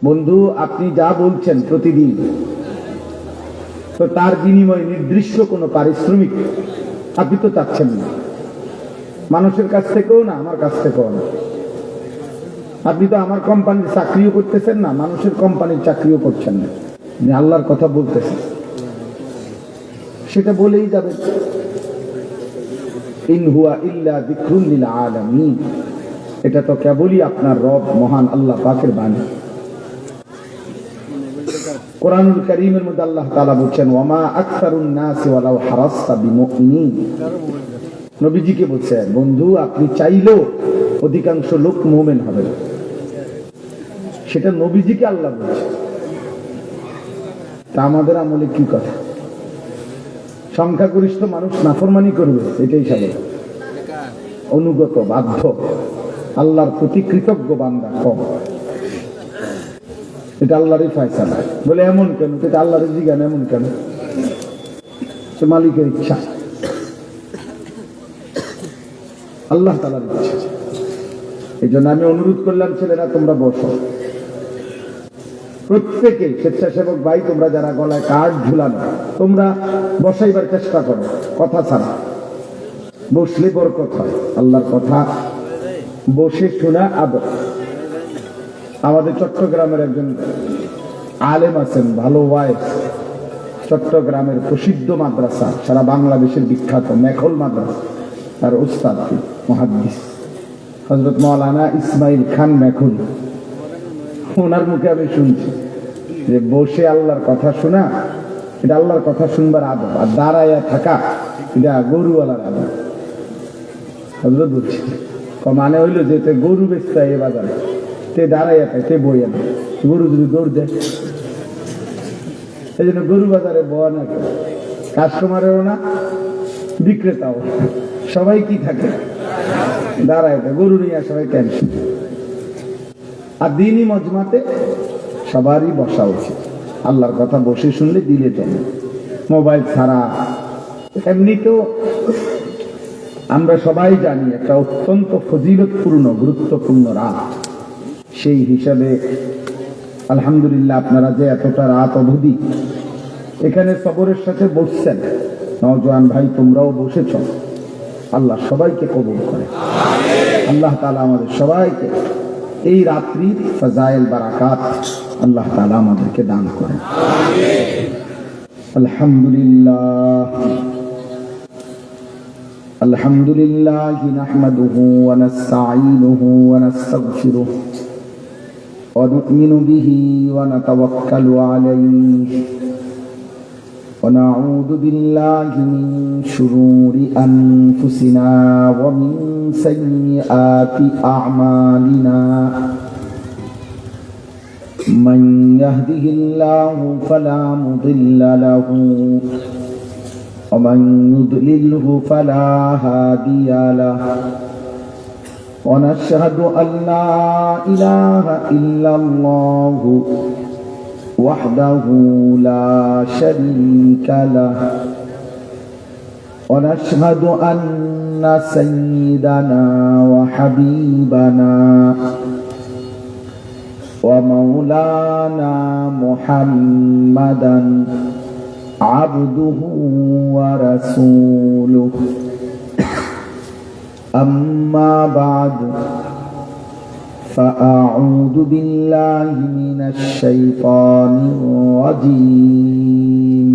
বন্ধু, আপনি যা বলছেন প্রতিদিন, তো তার বিনিময়ে নির্দিষ্ট কোনো পারিশ্রমিক আপনি তো চাচ্ছেন না, মানুষের কাছ থেকেও না, আমার কাছ থেকেও না। আপনি তো আমার কোম্পানির চাকরিও করতেছেন না, মানুষের কোম্পানির চাকরিও করছেন না, আপনি আল্লাহর কথা বলতেছেন, সেটা বলেই যাবে। ইন হুয়া ইল্লা যিকরুন লিল আলামিন, এটা তো কেবলই আপনার রব মহান আল্লাহ পাকের বাণী। কোরআনুল কারীমের মধ্যে আল্লাহ তাআলা বলেন, ওয়ামা আকসারুন নাসি ওয়ালাউ হারাসতা বিমুমিনিন। নবীজিকে বলছেন, বন্ধু আপনি চাইলেও অধিকাংশ লোক মুমিন হবে না। সেটা নবীজিকে আল্লাহ বলছে। তা আমাদের আমলে কি কথা? সংখ্যাগরিষ্ঠ মানুষ নাফরমানি করবে, এটাই স্বাভাবিক। অনুগত, বাধ্য, আল্লাহর প্রতি কৃতজ্ঞ বান্দা কম। এটা আল্লাহরই ফয়সালা। বলে এমন কেন? এটা আল্লাহর জিজ্ঞান, এমন কেন? সে মালিকের ইচ্ছা, আল্লাহ তাআলার ইচ্ছা। এই জন্য আমি অনুরোধ করলাম, ছেলেরা তোমরা বসো, প্রত্যেকে স্বেচ্ছাসেবক ভাই, তোমরা যারা গলায় কার্ড ঝুলানো, তোমরা বসাইবার চেষ্টা করো, কথা ছাড়া। বসলে বরকত হয়, আল্লাহর কথা বসে শোনা আদব। আমাদের চট্টগ্রামের একজন আলেম আছেন, ভালো ওয়াইজ, চট্টগ্রামের প্রসিদ্ধ মাদ্রাসা, সারা বাংলাদেশের বিখ্যাত মেখল মাদ্রাসা, তার উস্তাদ মুহাদ্দিস হযরত মাওলানা ইসমাইল খান মেখল। ওনার মুখে আমি শুনছি যে বসে আল্লাহর কথা শোনা, এটা আল্লাহর কথা শুনবার আদব, আর দাঁড়াইয়া থাকা এটা গরুওয়ালার আদব। হযরত বলছি মানে হইলো যে গরু বেচতে এ বাজারে, তে দাঁড়াইয়া থাকে, তে বইয়া না, গরু যদি দৌড় দেয়, এই জন্য গরু বাজারে বয়া না, কাস্টমারেরও না, বিক্রেতাও, সবাই কি থাকে, দাঁড়ায় থাকে, গরু নিয়ে সবাই টেনশন। আর দিনই মজমাতে সবারই বসা উচিত, আল্লাহর কথা বসে শুনলে দিলে চলে, মোবাইল ছাড়া। এমনিতেও আমরা সবাই জানি একটা অত্যন্ত ফজিলতপূর্ণ গুরুত্বপূর্ণ রাত। সেই হিসাবে আলহামদুলিল্লাহ আপনারা যে এতটা রাত অবধি এখানে সবরের সাথে বসছেন, নওজোয়ান ভাই তোমরাও বসেছ, আল্লাহ সবাইকে কবুল করে। আল্লাহ তাআলা আমাদের সবাইকে এই রাত্রির ফাজাইল বারাকাত আল্লাহ তাআলা আমাদেরকে দান করেন। আলহামদুলিল্লাহ আলহামদুলিল্লাহ নাহমাদুহু ওয়া নাস্তাঈনুহু ওয়া নাস্তাগফিরুহু ওয়া নু'মিনু বিহি ওয়া নাতাওয়াক্কালু আলাইহি ওয়া নাউযু বিল্লাহি মিন শুরুরি আনফুসিনা ওয়া মিন সাইয়্যাতি আ'মালিনা। মান ইয়াহদিহিল্লাহু ফালা মুদিল্লা লাহু ومن يضلله فلا هادي له ونشهد أن لا إله إلا الله وحده لا شريك له ونشهد أن سيدنا وحبيبنا ومولانا محمدا عبده ورسوله أما بعد فأعوذ بالله من الشيطان الرجيم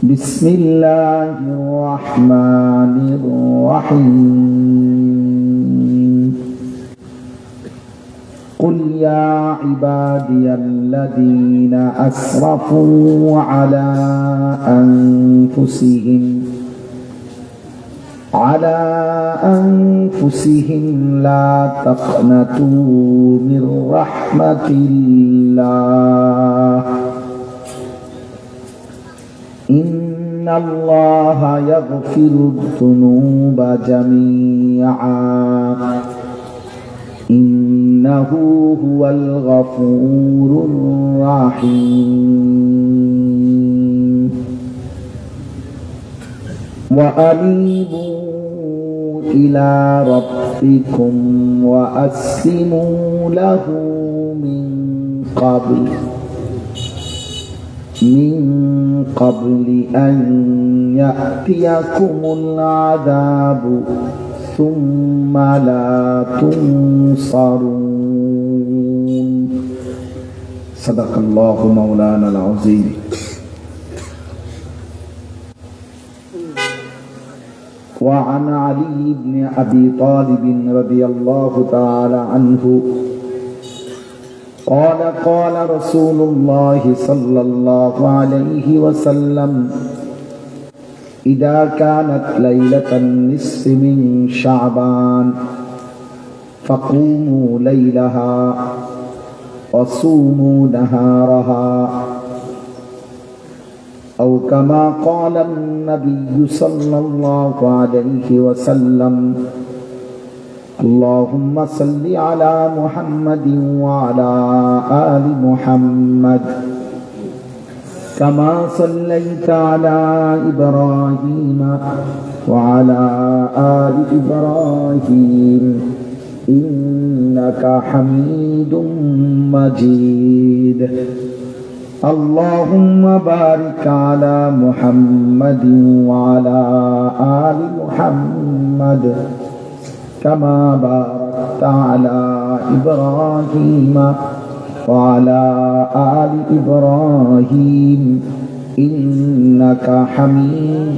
بسم الله الرحمن الرحيم قل يا عبادي الذين أسرفوا على أنفسهم لا تقنطوا من رحمة الله إن الله يغفر الذنوب جميعا إنه هو الغفور الرحيم وأنيبوا إلى ربكم وأسلموا له من قبل أن يأتيكم العذاب ثم لا تنصرون صدق الله مولانا العظيم. وعن علي بن أبي طالب رضي الله تعالى عنه قال رسول الله صلى الله عليه وسلم إذا كانت ليلة النصف من شعبان فقوموا ليلها وصوموا نهارها أو كما قال النبي صلى الله عليه وسلم اللهم صل على محمد وعلى آل محمد كما صليت على إبراهيم وعلى آل إبراهيم إنك حميد مجيد اللهم بارك على محمد وعلى آل محمد كما باركت على إبراهيم وعلى آل إبراهيم إنك حميد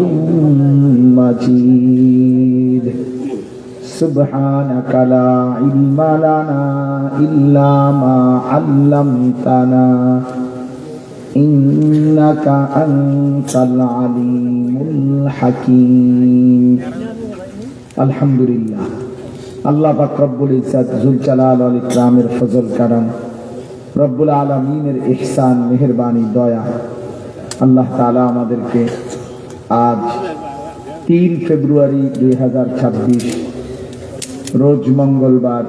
مجيد سبحانك لا علم لنا إلا ما علمتنا إنك أنت العليم الحكيم. الحمد لله আল্লাহ পাক রব্বুল ইজ্জত জুল জালাল ওয়াল ইকরামের ফজল কারাম রব্বুল আলামিনের ইহসান মেহেরবানি দয়া আল্লাহ তাআলা আমাদেরকে আজ 3 ফেব্রুয়ারি 2026 রোজ মঙ্গলবার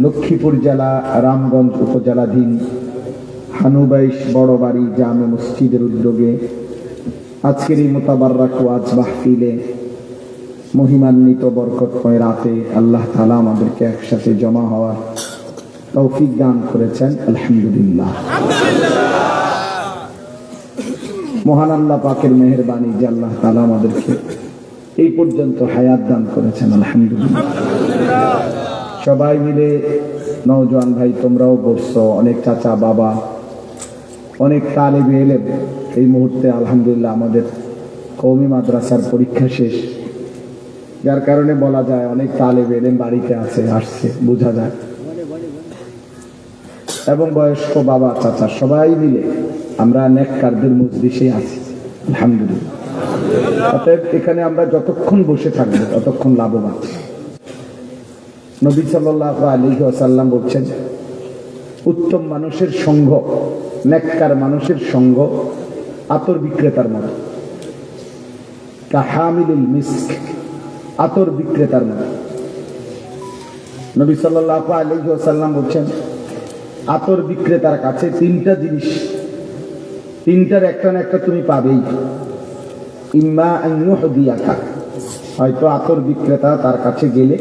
লক্ষ্মীপুর জেলা রামগঞ্জ উপজেলাধীন হানুবাইশ বড়বাড়ি জামে মসজিদের উদ্যোগে আজকের এই মুতাবাররাক ওয়াজ মাহফিলে মহিমান্বিত বরকতময় রাতে আল্লাহ তাআলা আমাদেরকে একসাথে জমা হওয়ার তৌফিক দান করেছেন। আলহামদুলিল্লাহ। মহান আল্লাহ পাকের মেহেরবানি যে আল্লাহ তাআলা আমাদেরকে এই পর্যন্ত হায়াত দান করেছেন। আলহামদুলিল্লাহ। সবাই মিলে নওজোয়ান ভাই তোমরাও বসছো, অনেক চাচা বাবা, অনেক তালেবে ইলম। এই মুহূর্তে আলহামদুলিল্লাহ আমাদের কওমি মাদ্রাসার পরীক্ষা শেষ, যার কারণে বলা যায় অনেক তালেবে ইলম বাড়িতে আছে, আসছে, বোঝা যায়। এবং বয়স্ক বাবা চাচা সবাই মিলে আমরা নেককারদের মজলিসে আছি। আলহামদুলিল্লাহ। অতএব এখানে আমরা যতক্ষণ বসে থাকবো ততক্ষণ লাভবান। নবী সাল্লাল্লাহু আলাইহি ওয়াসাল্লাম বলছেন, উত্তম মানুষের সঙ্গ, নেককার মানুষের সঙ্গ আতর বিক্রেতার মতো, কাহামিলুল মিস্ক, আতর বিক্রেতার মতো। নবী সাল্লাল্লাহু আলাইহি ওয়াসাল্লাম বলছেন, আতর বিক্রেতার কাছে তিনটা জিনিস, তিনটার একটা না একটা তুমি পাবেই। ইম্মা আন ইউহদিয়াকা, হয়তো আতর বিক্রেতা তার কাছে গেলে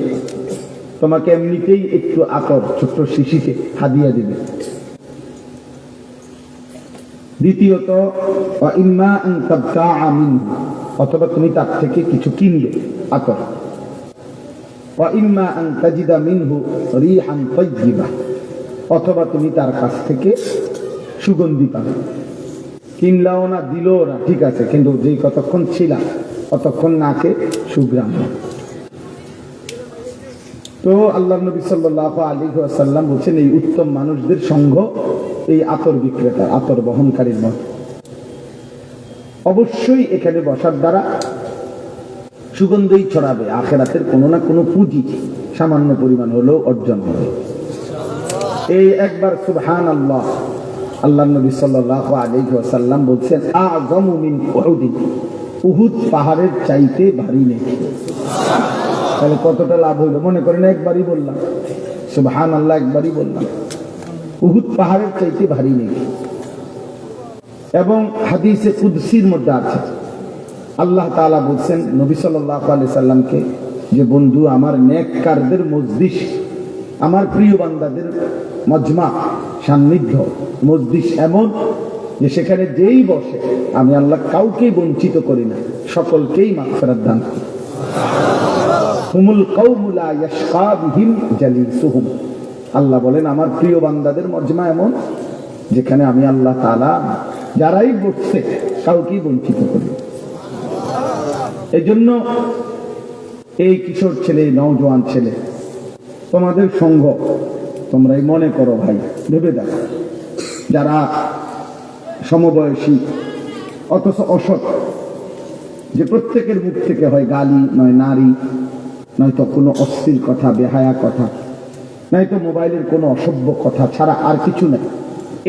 তোমাকে এমনিতেই একটু আতর ছোট্ট শিশিতে হাদিয়া দিবে। দ্বিতীয়ত ইম্মা আন তাবতাআ মিনহু, অথবা তুমি তার থেকে কিছু কিনবে আতর। ইম্মা আন তাজিদা মিনহু রিহান তাইয়্যিবা, অথবা তুমি তার কাছ থেকে সুগন্ধি পাবে। কিনলাও না, দিলও না, ঠিক আছে, কিন্তু যে কতক্ষণ ছিলা ততক্ষণ নাকে সুগ্রাম। তো আল্লাহ নবী সাল্লাল্লাহু আলাইহি ওয়াসাল্লাম বলছেন, এই উত্তম মানুষদের সঙ্গ এই আতর বিক্রেতা, আতর বহনকারীর মত। অবশ্যই এখানে বসার দ্বারা সুগন্ধই ছড়াবে, আখিরাতের কোনো না কোনো পুঁজি সামান্য পরিমাণ হলেও অর্জন হবে। এই একবার সুবহানাল্লাহ, আল্লাহ নবী সাল্লাল্লাহু আলাইহি ওয়াসাল্লাম বলছেন, আযমু মিন উহুদ, উহুদ পাহাড়ের চাইতে ভারী নেই। তাহলে কতটা লাভ হইল? মনে করেন একবারই বললাম সুবহানাল্লাহ, একবারই বললাম উহুদ পাহাড়ের চাইতে ভারী নেই। এবং হাদিসে কুদসির মধ্যে আছে, আল্লাহ তাআলা বলছেন নবী সাল্লাল্লাহু আলাইহি সাল্লামকে যে বন্ধু আমার নেককারদের মজলিস, আমার প্রিয় বান্দাদের মজমা, সান্নিধ্য, মজলিস এমন যে সেখানে যেই বসে আমি আল্লাহ কাউকেই বঞ্চিত করি না, সকলকেই মাগফিরাত দান করি। হুমুল কওমু লা ইয়াশকা বিহিম জালিসুহুম, আল্লাহ বলেন আমার প্রিয় বান্দাদের মজমা এমন যেখানে আমি আল্লাহ তাআলা যারাই বসছে কাউকেই বঞ্চিত করি। এই জন্য এই কিশোর ছেলে, নওজোয়ান ছেলে, তোমাদের সঙ্গ তোমরাই মনে করো ভাই, ভেবে দেখো যারা সমবয়সী অথচ অসৎ, যে প্রত্যেকের মুখ থেকে হয় গালি, নয় নারী, নয়তো কোনো অশ্লীল কথা, বেহায়া কথা, নয়তো মোবাইলের কোনো অসভ্য কথা ছাড়া আর কিছু নেই।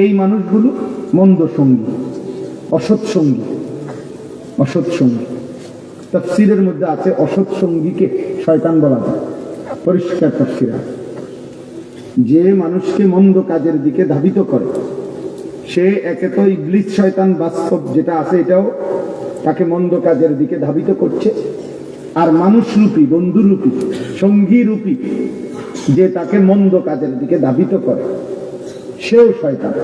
এই মানুষগুলো মন্দ সঙ্গী, অসৎ সঙ্গী। অসৎ সঙ্গী তাফসীরের মধ্যে আছে অসৎ সঙ্গীকে শয়তান বলা হয়, পরিষ্কার তাফসীর আছে। যে মানুষকে মন্দ কাজের দিকে ধাবিত করে সে একে তো ইবলিস শয়তান বাস্তব যেটা আছে এটাও তাকে মন্দ কাজের দিকে ধাবিত করছে, আর মানুষরূপী, বন্ধুরূপী, সঙ্গীরূপী যে তাকে মন্দ কাজের দিকে ধাবিত করে সেও শয়তান,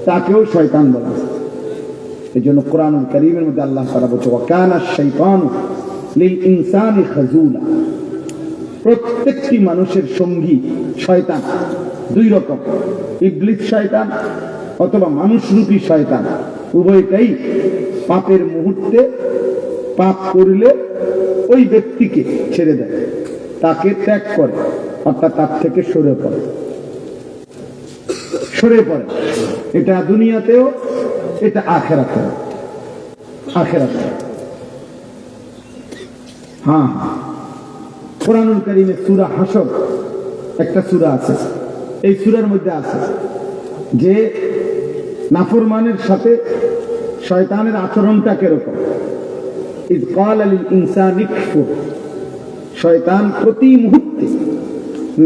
তাকেও শয়তান বলা হয়। এই জন্য কোরআনুল কারীমের মধ্যে আল্লাহ তাআলা বলছে ওয়া কানা শাইতানু লিল ইনসানি খাযুলা, প্রত্যেকটি মানুষের সঙ্গী শয়তান। দুই রকম, ইবলিস শয়তান অথবা মানুষরূপী শয়তান, উভয়টাই পাপের মুহূর্তে পাপ করলে ওই ব্যক্তিকে ছেড়ে দেয়, তাকে ত্যাগ করে, অর্থাৎ তার থেকে সরে পড়ে। এটা দুনিয়াতেও, এটা আখিরাতেও। হ্যাঁ, কোরআনুল কারীমে সূরা হাশর একটা সূরা আছে, এই সূরার মধ্যে আছে যে নাফরমানের সাথে শয়তানের আচরণটা কিরকম। ইয ক্বালা লিল ইনসানি কফুর, শয়তান প্রতি মুহূর্তে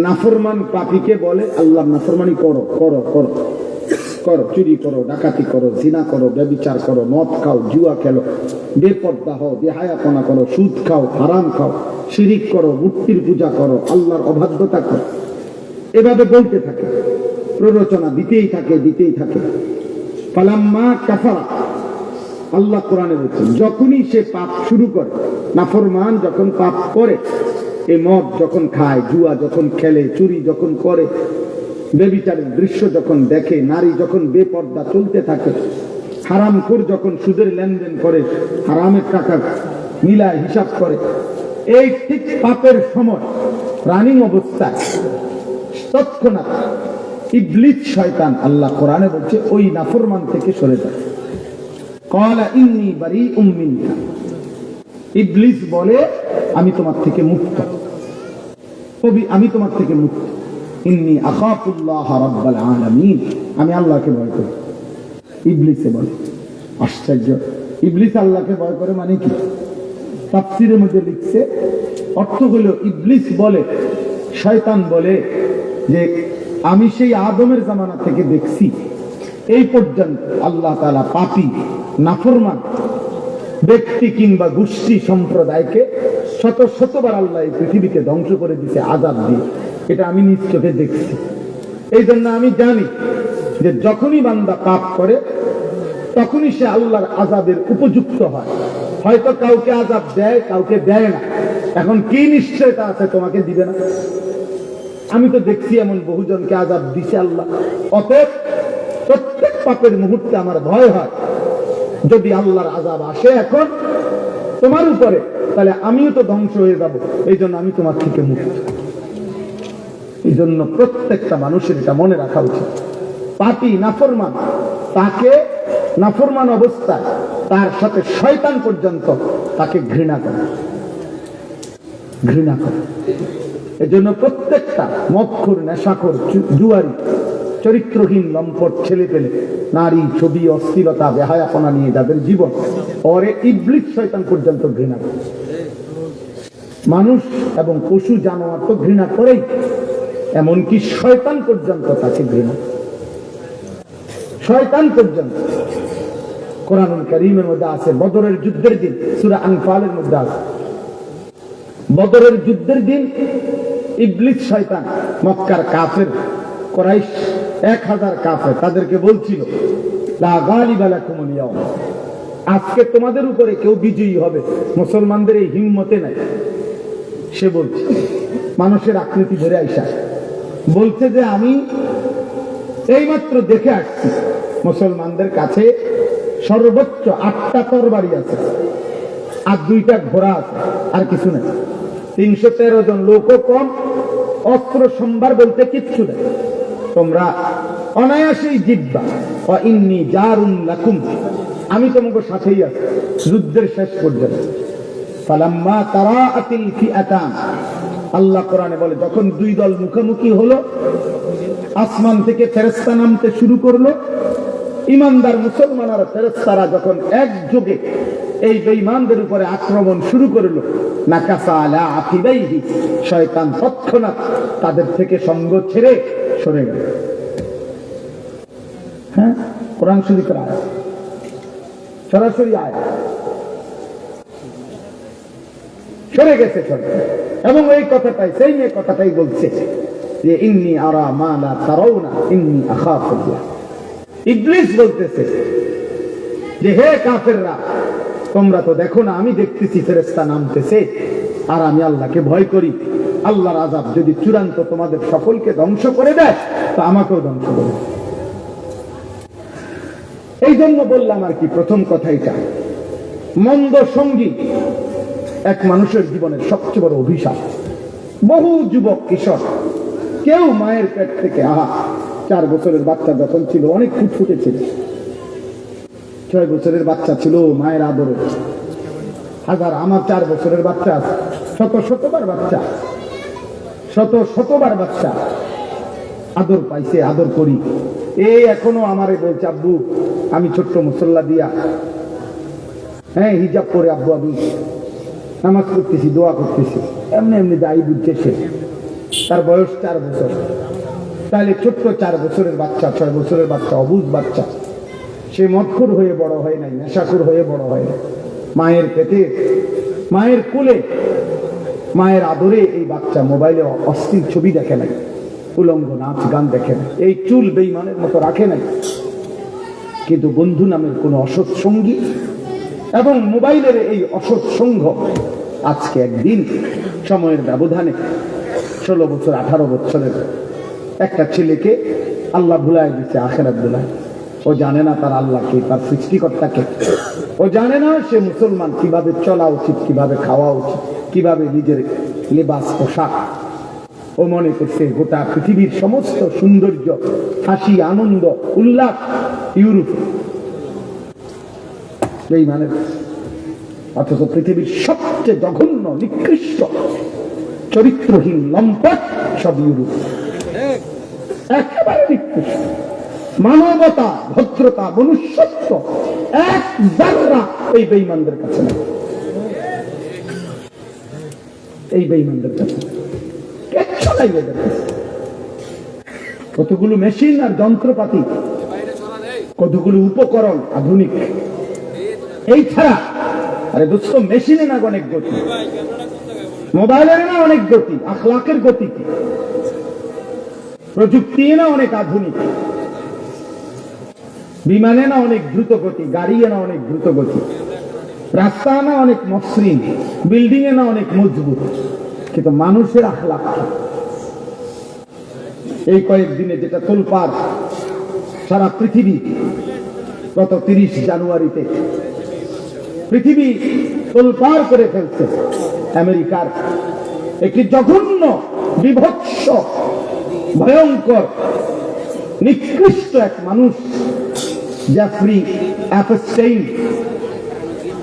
নাফরমান পাপীকে বলে আল্লাহর নাফরমানি করো করো করো করো, চুরি করো, ডাকাতি করো, জিনা করো, ব্যভিচার করো, মদ খাও, জুয়া খেলো, বেপর্দা হও, বেহায়াপনা করো, সুদ খাও, হারাম খাও, শিরিক করো, মূর্তির পূজা করো, আল্লাহর অবাধ্যতা করো, এভাবে বলতে থাকে, প্ররোচনা দিতেই থাকে। ফালাম্মা কাফারা, আল্লাহ কোরআনে বলছেন যখনই সে পাপ শুরু করে, নাফরমান যখন পাপ করে, এই মদ যখন খায়, জুয়া যখন খেলে, চুরি যখন করে, ব্যভিচারের দৃশ্য যখন দেখে, নারী যখন বেপর্দা চলতে থাকে, হারামখোর যখন সুদের লেনদেন করে, হারামের টাকা মিলায় হিসাব করে, এই ঠিক পাপের সময় রানিং অবস্থায় তৎক্ষণাৎ ইবলিস শয়তান, আল্লাহ কোরআনে বলছে, ওই নাফরমান থেকে সরে যায়। ক্বালা ইন্নী বারীউম মিনকা, ইবলিস বলে আমি তোমার থেকে মুক্ত, আমি তোমার থেকে মুক্ত। ইন্নী আখাফুল্লাহ রাব্বাল আলামিন, আমি আল্লাহকে ভয় করি। ইবলিসে বলে, আশ্চর্য, ইবলিস আল্লাহকে ভয় করে মানে কি? তাফসীরের মধ্যে লিখছে, অর্থ হলো ইবলিস বলে, শয়তান বলে যে আমি সেই আদমের জামানা থেকে দেখছি এই পর্যন্ত আল্লাহ তাআলা পাপী, নাফরমান ব্যক্তি কিংবা গোষ্ঠী সম্প্রদায়কে শত শতবার আল্লাহ এই পৃথিবীকে ধ্বংস করে দিতে আযাব দিয়ে, এটা আমি নিজ চোখে দেখছি। এই জন্য আমি জানি যে যখনই বান্দা পাপ করে তখনই সে আল্লাহর আযাবের উপযুক্ত হয়। হয়তো কাউকে আযাব দেয়, কাউকে দেয় না। এখন কি নিশ্চয়তা আছে তোমাকে দিবে না? আমি তো দেখছি এমন বহুজনকে আযাব দিছে আল্লাহ। অতএব প্রত্যেক পাপের মুহূর্তে আমার ভয় হয়, যদি আল্লাহর আযাব আসে এখন তোমার উপরে, তাহলে আমিও তো ধ্বংস হয়ে যাব। এই জন্য আমি তোমার থেকে মুক্ত। এই জন্য প্রত্যেকটা মানুষের এটা মনে রাখা উচিত। পাপী, নাফরমান, তাকে নাফরমান অবস্থায় তার সাথে শয়তান পর্যন্ত তাকে ঘৃণা করে। এই জন্য প্রত্যেকটা মদখোর, নেশাখোর, জুয়ারি, চরিত্রহীন, লম্পট ছেলে পেলে, নারী, ছবি, অশ্লীলতা, বেহায়াপনা নিয়ে যাদের জীবন, পরে ইবলিস শয়তান পর্যন্ত ঘৃণা করে। মানুষ এবং পশু জানোয়ার তো ঘৃণা করেই, এমনকি শয়তান পর্যন্ত তাকে ঘৃণা। শয়তান পর্যন্ত কোরআনুল কারীমের মধ্যে আছে, বদরের যুদ্ধের দিন সূরা আনফালের মধ্যে আছে। বদরের যুদ্ধের দিন ইবলিস শয়তান, মক্কার কাফের কুরাইশ 1000 কাফের, তাদেরকে বলছিল লা গালিবা লাকুমুল ইয়াওম, আজকে তোমাদের উপরে কেউ বিজয়ী হবে, মুসলমানদের এই হিম্মতে নাই। সে বলছে মানুষের আকৃতি ধরে আইসা বলছে যে আমি এইমাত্র দেখে আসছি মুসলমানদের কাছে সর্বোচ্চ 8টা তরবারি আছে আর 2টা ঘোড়া আছে, আর কিছু নেই। 313 জন লোকও কম, অস্ত্র সম্ভার বলতে কিচ্ছু নেই। তোমরা অনায়াসেই জিতবা। ওয়া ইন্নী জারুন লাকুম, আমি তোমাকে সাথেই আছি যুদ্ধের শেষ পর্যন্ত। ফালাম্মা তারাআতিল ফিআতান, আল্লাহ কোরআনে বলে যখন 2 দল মুখোমুখি হলো, আসমান থেকে ফেরেশতা নামতে শুরু করলো। ইমানদার মুসলমান আর ফেরেশতারা যখন একযোগে এই বেঈমানদের উপরে আক্রমণ শুরু করলো, নাকাসা আলা আকিবাইহি, শয়তান তৎক্ষণাৎ তাদের থেকে সঙ্গ ছেড়ে সরে গেল। হ্যাঁ, কোরআন শরীফের আয়াত, সরাসরি আয়াত, সরে গেছে শয়তান। এবং এই কথাটাই, সেই মেয়ে কথাটাই বলছে যে ইন্নী আরা মা লা তারাউনা ইন্নী আখাফুল্লাহ। ইবলিস বলতেছে যে হে কাফেররা, তোমরা তো দেখো না, আমি দেখতেছি ফেরেশতা নামতেছে আর আমি আল্লাহকে ভয় করি। আল্লাহর আযাব যদি চূড়ান্ত তোমাদের সকলকে ধ্বংস করে দেয় তো আমাকেও ধ্বংস করে। এই জন্য বললাম আর কি, প্রথম কথা এটা, মন্দ সঙ্গী এক মানুষের জীবনের সবচেয়ে বড় অভিশাপ। বহু যুবক কিশোর, কেউ মায়ের পেট থেকে 4 বছরের বাচ্চা যখন ছিল অনেক ফুটফুটে ছিল, 6 বছরের বাচ্চা ছিল মায়ের আদরে। আমার 4 বছরের বাচ্চা আছে, শতবার বাচ্চা, শতবার বাচ্চা আদর পাইছে, আদর করি। এই এখনো আমারে বলছে আব্বু আমি ছোট্ট মুসল্লা দিয়া, হ্যাঁ হিজাব পরে আব্বু আমি নামাজ করতেছি, দোয়া করতেছি, এমনি এমনি দায়ী বুঝছে সে। তার বয়স 4 বছর। তাহলে ছোট্ট 4 বছরের বাচ্চা, 6 বছরের বাচ্চা, অবুঝ বাচ্চা, সে মদখোর হয়ে বড় হয় নাই, নেশাখোর হয়ে বড় হয় নাই। মায়ের পেটে, মায়ের কোলে, মায়ের আদরে এই বাচ্চা মোবাইলে অশ্লীল ছবি দেখে নাই, উলঙ্গ নাচ গান দেখে নাই, এই চুল বেঈমানের মতো রাখে নাই। কিন্তু বন্ধু নামের কোন অসৎ সঙ্গী এবং মোবাইলের এই অসৎ সঙ্গ আজকে একদিন সময়ের ব্যবধানে 16 বছর 18 বছরের একটা ছেলেকে আল্লাহ ভুলায় দিচ্ছে, আখিরাত ভুলায়। ও জানে না তার আল্লাহকে, তার সৃষ্টিকর্তাকে। ও জানে না সে মুসলমান, কিভাবে চলা উচিত, কিভাবে খাওয়া উচিত, কিভাবে নিজের লেবাস পোশাক। ও মনে করছে গোটা পৃথিবীর সমস্ত সৌন্দর্য, হাসি, আনন্দ, উল্লাস ইউরোপ, এই মানে। অথচ পৃথিবীর সবচেয়ে জঘন্য, নিকৃষ্ট, চরিত্রহীন, লম্পট সব ইউরোপ, একেবারে নিকৃষ্ট। মানবতা, ভদ্রতা, মনুষ্যত্ব এক জাররা এই বেঈমানদের কাছে নেই, এই বেঈমানদের কাছে কিচ্ছু নাই ওদের কাছে। কতগুলো মেশিন আর যন্ত্রপাতি, কতগুলো উপকরণ আধুনিক, এই ছাড়া। আরে দোস্ত, মেশিনে না অনেক গতি, মোবাইলের না অনেক গতি, আখলাকের গতি কি, প্রযুক্তি না অনেক আধুনিক, বিমানে না অনেক দ্রুত গতি, গাড়িয়ে না অনেক দ্রুত গতি, রাস্তা না অনেক মসৃণ, বিল্ডিং এ না অনেক মজবুত, কিন্তু মানুষের আখলাক এই কয়েকদিনে যেটা তোলপাড় সারা পৃথিবী। গত 30 জানুয়ারিতে পৃথিবী তোলপাড় করে ফেলছে আমেরিকার একটি জঘন্য, বিভৎস, ভয়ঙ্কর, নিকৃষ্ট এক মানুষ, জেফ্রি অ্যাপস্টাইন।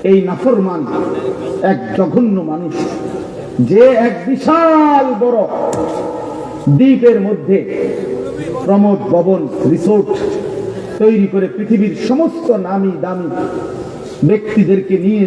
এই নাফরমান এক জঘন্য মানুষ, যে এক বিশাল বড় দ্বীপের মধ্যে প্রমোদ ভবন রিসোর্ট তৈরি করে পৃথিবীর সমস্ত নামি দামি ব্যক্তিদেরকে নিয়ে